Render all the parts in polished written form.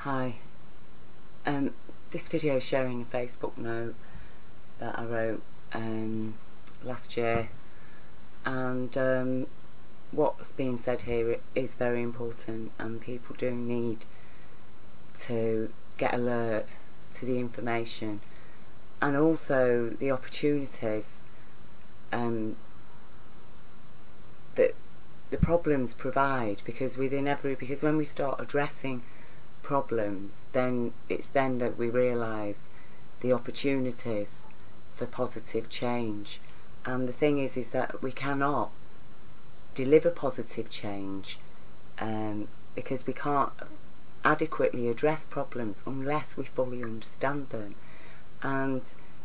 Hi, this video is sharing a Facebook note that I wrote last year, and what's being said here is very important, and people do need to get alert to the information and also the opportunities that the problems provide, because when we start addressing problems, then it's then that we realise the opportunities for positive change. And the thing is that we cannot deliver positive change because we can't adequately address problems unless we fully understand them. And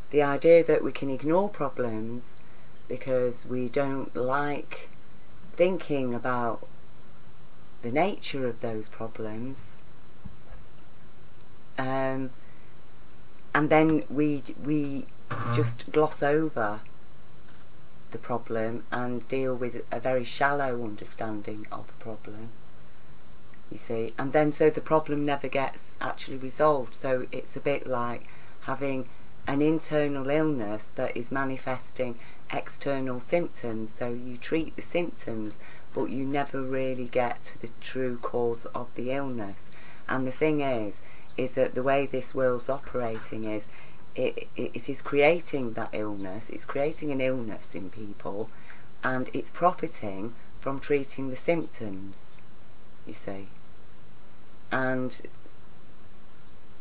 the idea that we can ignore problems because we don't like thinking about the nature of those problems, and then we just gloss over the problem and deal with a very shallow understanding of the problem, you see, and then so the problem never gets actually resolved. So it's a bit like having an internal illness that is manifesting external symptoms. So you treat the symptoms, but you never really get to the true cause of the illness. And the thing is that the way this world's operating is it is creating that illness. It's creating an illness in people, and it's profiting from treating the symptoms, you see. And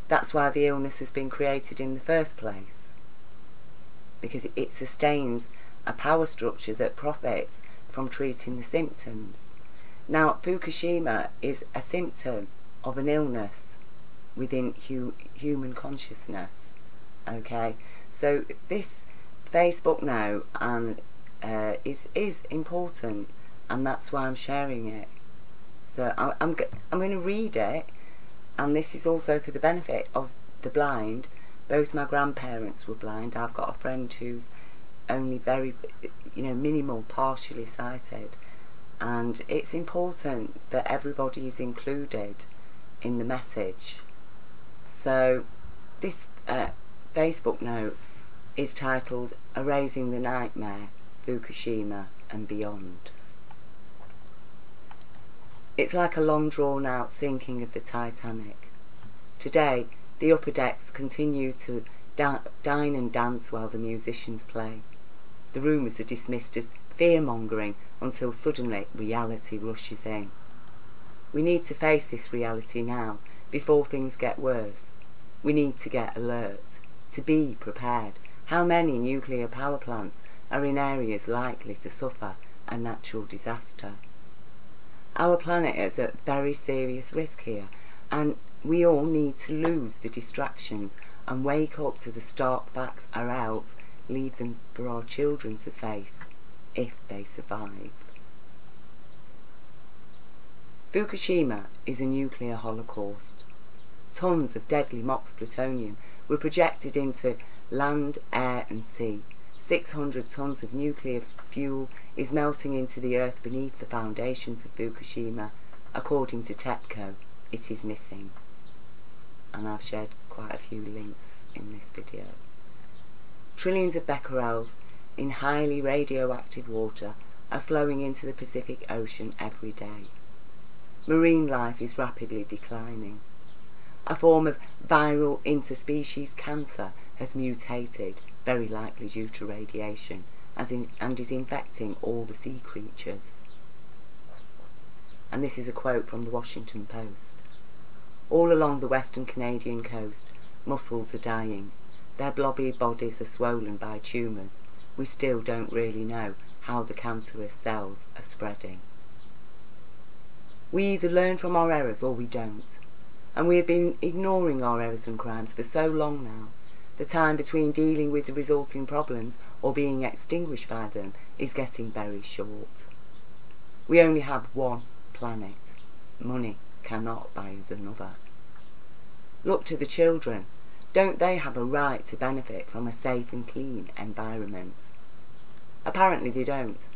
that's why the illness has been created in the first place, because it sustains a power structure that profits from treating the symptoms. Now, Fukushima is a symptom of an illness within human consciousness. Okay, so this Facebook note is important, and that's why I'm sharing it. So I'm going to read it, and this is also for the benefit of the blind. Both my grandparents were blind. I've got a friend who's only very, minimal, partially sighted, and it's important that everybody is included in the message. So this Facebook note is titled "Erasing the Nightmare, Fukushima and Beyond." It's like a long drawn out sinking of the Titanic. Today the upper decks continue to dine and dance while the musicians play. The rumours are dismissed as fear-mongering until suddenly reality rushes in. We need to face this reality now, before things get worse. We need to get alert, to be prepared. How many nuclear power plants are in areas likely to suffer a natural disaster? Our planet is at very serious risk here, and we all need to lose the distractions and wake up to the stark facts, or else leave them for our children to face, if they survive. Fukushima is a nuclear holocaust. Tons of deadly MOX plutonium were projected into land, air and sea. 600 tons of nuclear fuel is melting into the earth beneath the foundations of Fukushima. According to TEPCO, it is missing. And I've shared quite a few links in this video. Trillions of becquerels in highly radioactive water are flowing into the Pacific Ocean every day. Marine life is rapidly declining. A form of viral interspecies cancer has mutated, very likely due to radiation, and is infecting all the sea creatures. And this is a quote from the Washington Post. All along the western Canadian coast, mussels are dying. Their blobby bodies are swollen by tumours. We still don't really know how the cancerous cells are spreading. We either learn from our errors or we don't. And we have been ignoring our errors and crimes for so long now. The time between dealing with the resulting problems or being extinguished by them is getting very short. We only have one planet. Money cannot buy us another. Look to the children. Don't they have a right to benefit from a safe and clean environment? Apparently they don't.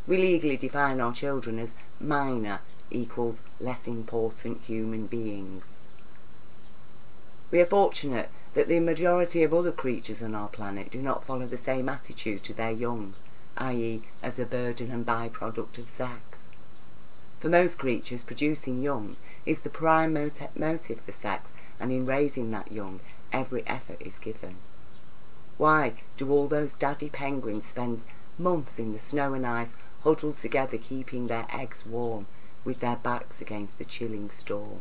We legally define our children as minor equals less important human beings. We are fortunate that the majority of other creatures on our planet do not follow the same attitude to their young, i.e. as a burden and byproduct of sex. For most creatures, producing young is the prime motive for sex, and in raising that young, every effort is given. Why do all those daddy penguins spend months in the snow and ice, huddled together, keeping their eggs warm, with their backs against the chilling storm?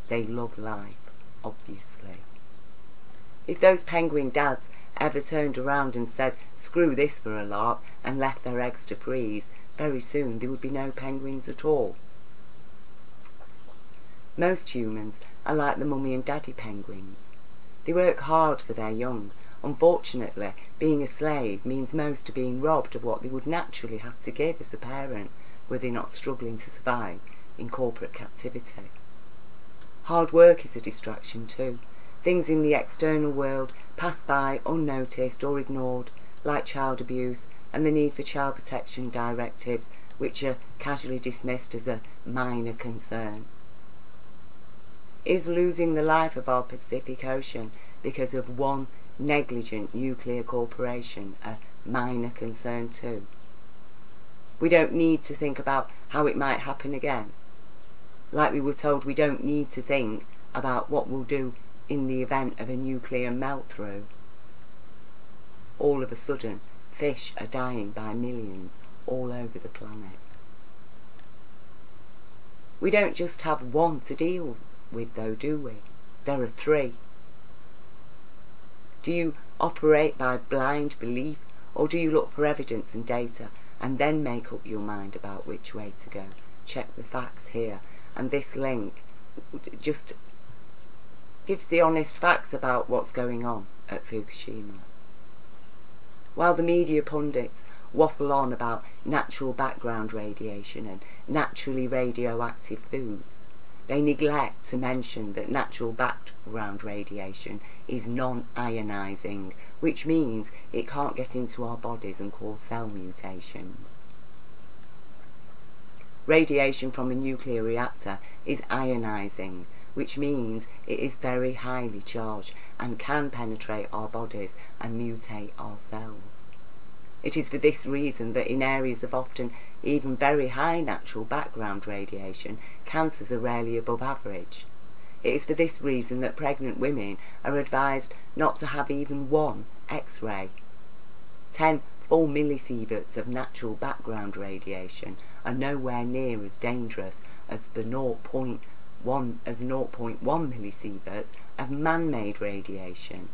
They love life, obviously. If those penguin dads ever turned around and said, "Screw this for a lark," and left their eggs to freeze, very soon there would be no penguins at all. Most humans are like the mummy and daddy penguins. They work hard for their young. Unfortunately, being a slave means most are being robbed of what they would naturally have to give as a parent, were they not struggling to survive in corporate captivity. Hard work is a distraction too. Things in the external world pass by unnoticed or ignored, like child abuse and the need for child protection directives, which are casually dismissed as a minor concern. Is losing the life of our Pacific Ocean because of one negligent nuclear corporation a minor concern too? We don't need to think about how it might happen again. Like we were told, we don't need to think about what we'll do in the event of a nuclear melt-through. All of a sudden, fish are dying by millions all over the planet. We don't just have one to deal with though, do we? There are three. Do you operate by blind belief, or do you look for evidence and data and then make up your mind about which way to go? Check the facts here. And this link just gives the honest facts about what's going on at Fukushima. While the media pundits waffle on about natural background radiation and naturally radioactive foods, they neglect to mention that natural background radiation is non-ionising, which means it can't get into our bodies and cause cell mutations. Radiation from a nuclear reactor is ionising, which means it is very highly charged and can penetrate our bodies and mutate our cells. It is for this reason that in areas of often even very high natural background radiation, cancers are rarely above average. It is for this reason that pregnant women are advised not to have even one X-ray. 10 full millisieverts of natural background radiation are nowhere near as dangerous as the 0.1 millisieverts of man-made radiation.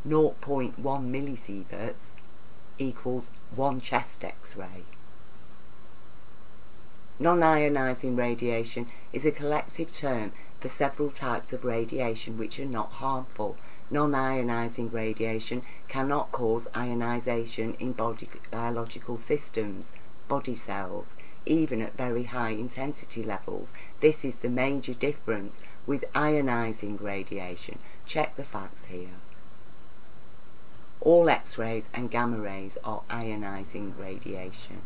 0.1 millisieverts equals one chest X-ray. Non-ionising radiation is a collective term for several types of radiation which are not harmful. Non-ionising radiation cannot cause ionisation in biological systems, body cells, even at very high intensity levels. This is the major difference with ionising radiation. Check the facts here. All X-rays and gamma rays are ionising radiation.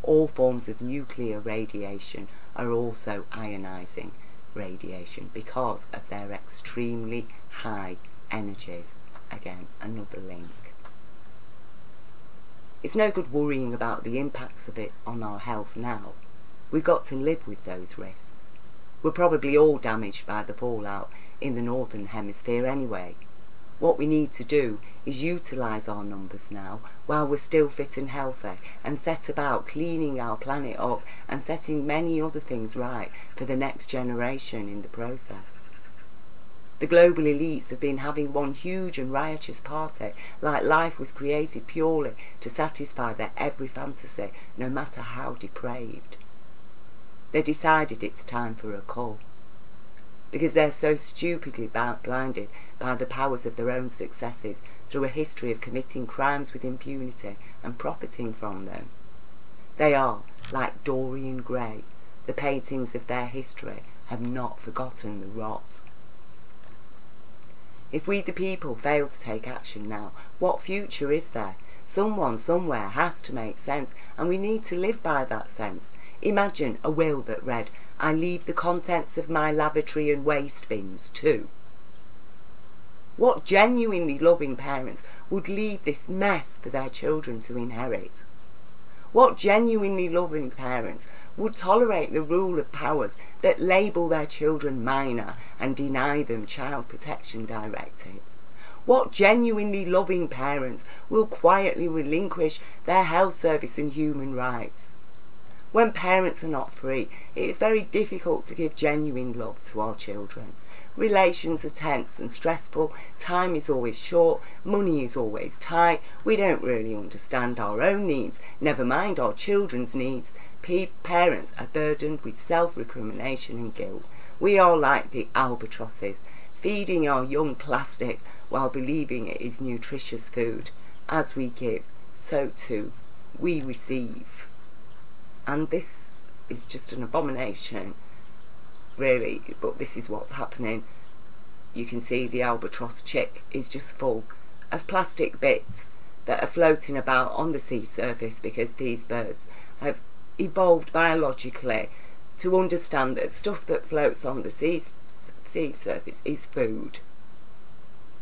All forms of nuclear radiation are also ionising radiation because of their extremely high energies. Again, another link. It's no good worrying about the impacts of it on our health now. We've got to live with those risks. We're probably all damaged by the fallout in the Northern Hemisphere anyway. What we need to do is utilise our numbers now while we're still fit and healthy, and set about cleaning our planet up and setting many other things right for the next generation in the process. The global elites have been having one huge and riotous party, like life was created purely to satisfy their every fantasy, no matter how depraved. They decided it's time for a cull, because they're so stupidly blinded by the powers of their own successes through a history of committing crimes with impunity and profiting from them. They are, like Dorian Gray, the paintings of their history have not forgotten the rot. If we the people fail to take action now, what future is there? Someone somewhere has to make sense, and we need to live by that sense. Imagine a will that read, "I leave the contents of my lavatory and waste bins too." What genuinely loving parents would leave this mess for their children to inherit? What genuinely loving parents would tolerate the rule of powers that label their children minor and deny them child protection directives? What genuinely loving parents will quietly relinquish their health service and human rights? When parents are not free, it is very difficult to give genuine love to our children. Relations are tense and stressful, time is always short, money is always tight, we don't really understand our own needs, never mind our children's needs. Parents are burdened with self-recrimination and guilt. We are like the albatrosses, feeding our young plastic while believing it is nutritious food. As we give, so too we receive. And this is just an abomination, really, but this is what's happening. You can see the albatross chick is just full of plastic bits that are floating about on the sea surface because these birds have evolved biologically to understand that stuff that floats on the sea surface is food.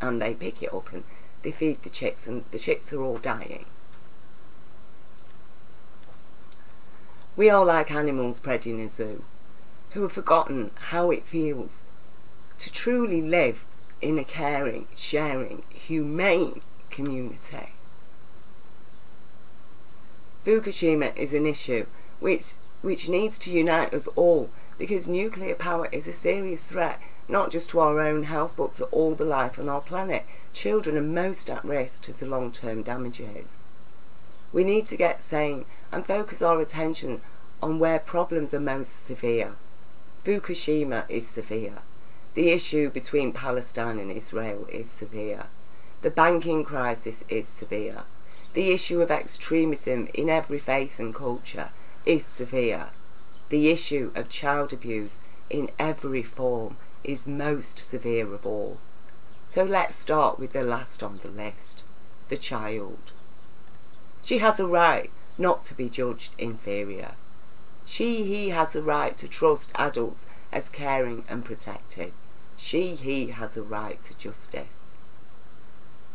And they pick it up and they feed the chicks, and the chicks are all dying. We are like animals bred in a zoo, who have forgotten how it feels to truly live in a caring, sharing, humane community. Fukushima is an issue which needs to unite us all, because nuclear power is a serious threat, not just to our own health but to all the life on our planet. Children are most at risk to the long-term damages. We need to get sane and focus our attention on where problems are most severe. Fukushima is severe. The issue between Palestine and Israel is severe. The banking crisis is severe. The issue of extremism in every faith and culture is severe. The issue of child abuse in every form is most severe of all. So let's start with the last on the list, the child. She has a right not to be judged inferior. He has a right to trust adults as caring and protective. He has a right to justice.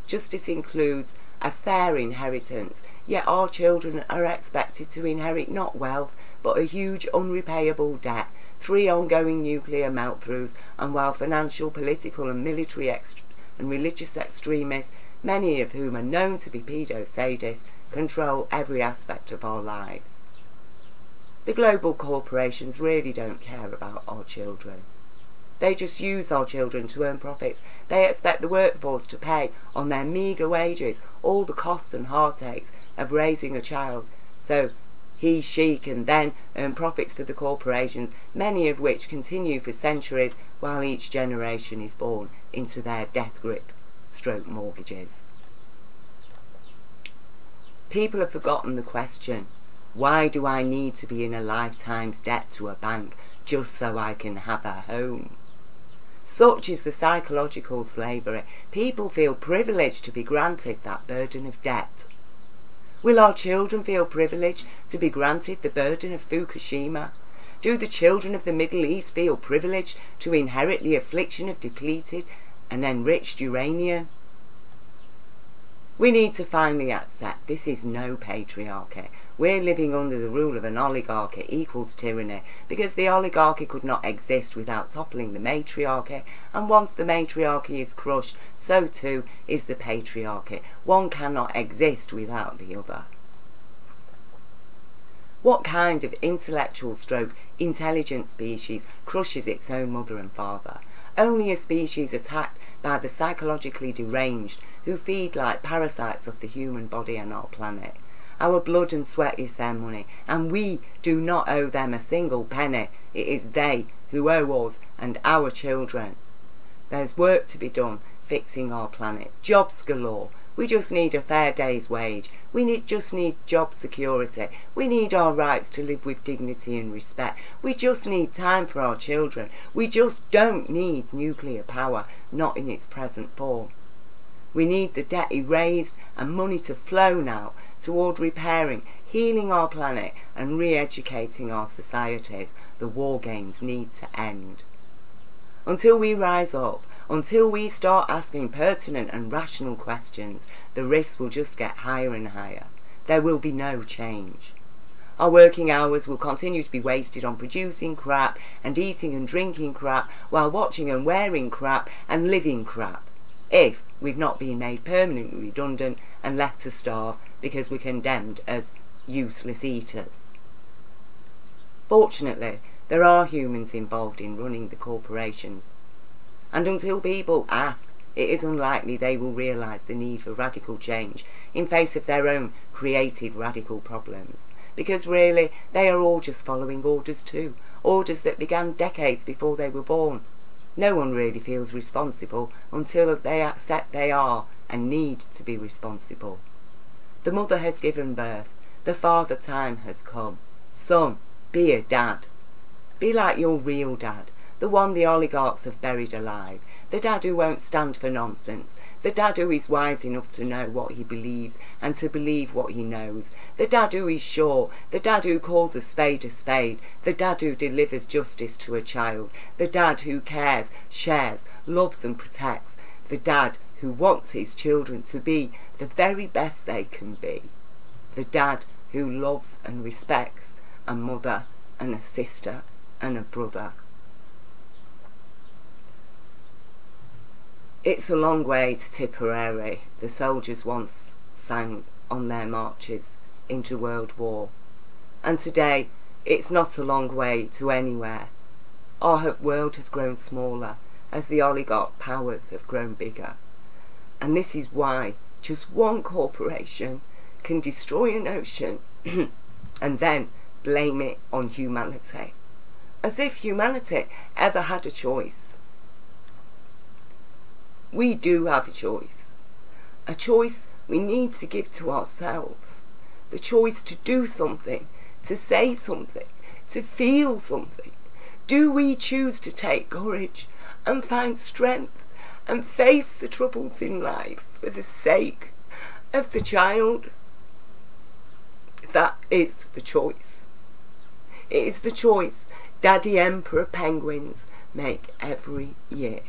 Justice includes a fair inheritance, yet our children are expected to inherit not wealth, but a huge unrepayable debt, 3 ongoing nuclear melt-throughs, and while financial, political and military and religious extremists, many of whom are known to be pedo-sadists, control every aspect of our lives. The global corporations really don't care about our children. They just use our children to earn profits. They expect the workforce to pay on their meagre wages all the costs and heartaches of raising a child, so she can then earn profits for the corporations, many of which continue for centuries while each generation is born into their death grip / mortgages. People have forgotten the question, why do I need to be in a lifetime's debt to a bank just so I can have a home? Such is the psychological slavery. People feel privileged to be granted that burden of debt. Will our children feel privileged to be granted the burden of Fukushima? Do the children of the Middle East feel privileged to inherit the affliction of depleted and enriched uranium? We need to finally accept this is no patriarchy. We're living under the rule of an oligarchy equals tyranny, because the oligarchy could not exist without toppling the matriarchy, and once the matriarchy is crushed, so too is the patriarchy. One cannot exist without the other. What kind of intellectual / intelligent species crushes its own mother and father? Only a species attacked by the psychologically deranged who feed like parasites of the human body and our planet. Our blood and sweat is their money, and we do not owe them a single penny. It is they who owe us and our children. There's work to be done fixing our planet. Jobs galore. We just need a fair day's wage. We just need job security. We need our rights to live with dignity and respect. We just need time for our children. We just don't need nuclear power, not in its present form. We need the debt erased and money to flow now toward repairing, healing our planet and re-educating our societies. The war games need to end. Until we rise up, Until we start asking pertinent and rational questions, the risks will just get higher and higher. There will be no change. Our working hours will continue to be wasted on producing crap and eating and drinking crap while watching and wearing crap and living crap, if we've not been made permanently redundant and left to starve because we're condemned as useless eaters. Fortunately, there are humans involved in running the corporations, and until people ask, it is unlikely they will realise the need for radical change in face of their own created radical problems, because really they are all just following orders too, orders that began decades before they were born. No one really feels responsible until they accept they are and need to be responsible. The mother has given birth, the father time has come. Son, be a dad. Be like your real dad, the one the oligarchs have buried alive, the dad who won't stand for nonsense, the dad who is wise enough to know what he believes and to believe what he knows, the dad who is sure, the dad who calls a spade, the dad who delivers justice to a child, the dad who cares, shares, loves and protects, the dad who wants his children to be the very best they can be, the dad who loves and respects a mother and a sister and a brother. It's a long way to Tipperary, the soldiers once sang on their marches into World War. And today, it's not a long way to anywhere. Our world has grown smaller as the oligarch powers have grown bigger. And this is why just one corporation can destroy an ocean and then blame it on humanity. As if humanity ever had a choice. We do have a choice we need to give to ourselves, the choice to do something, to say something, to feel something. Do we choose to take courage and find strength and face the troubles in life for the sake of the child? That is the choice. It is the choice Daddy Emperor penguins make every year.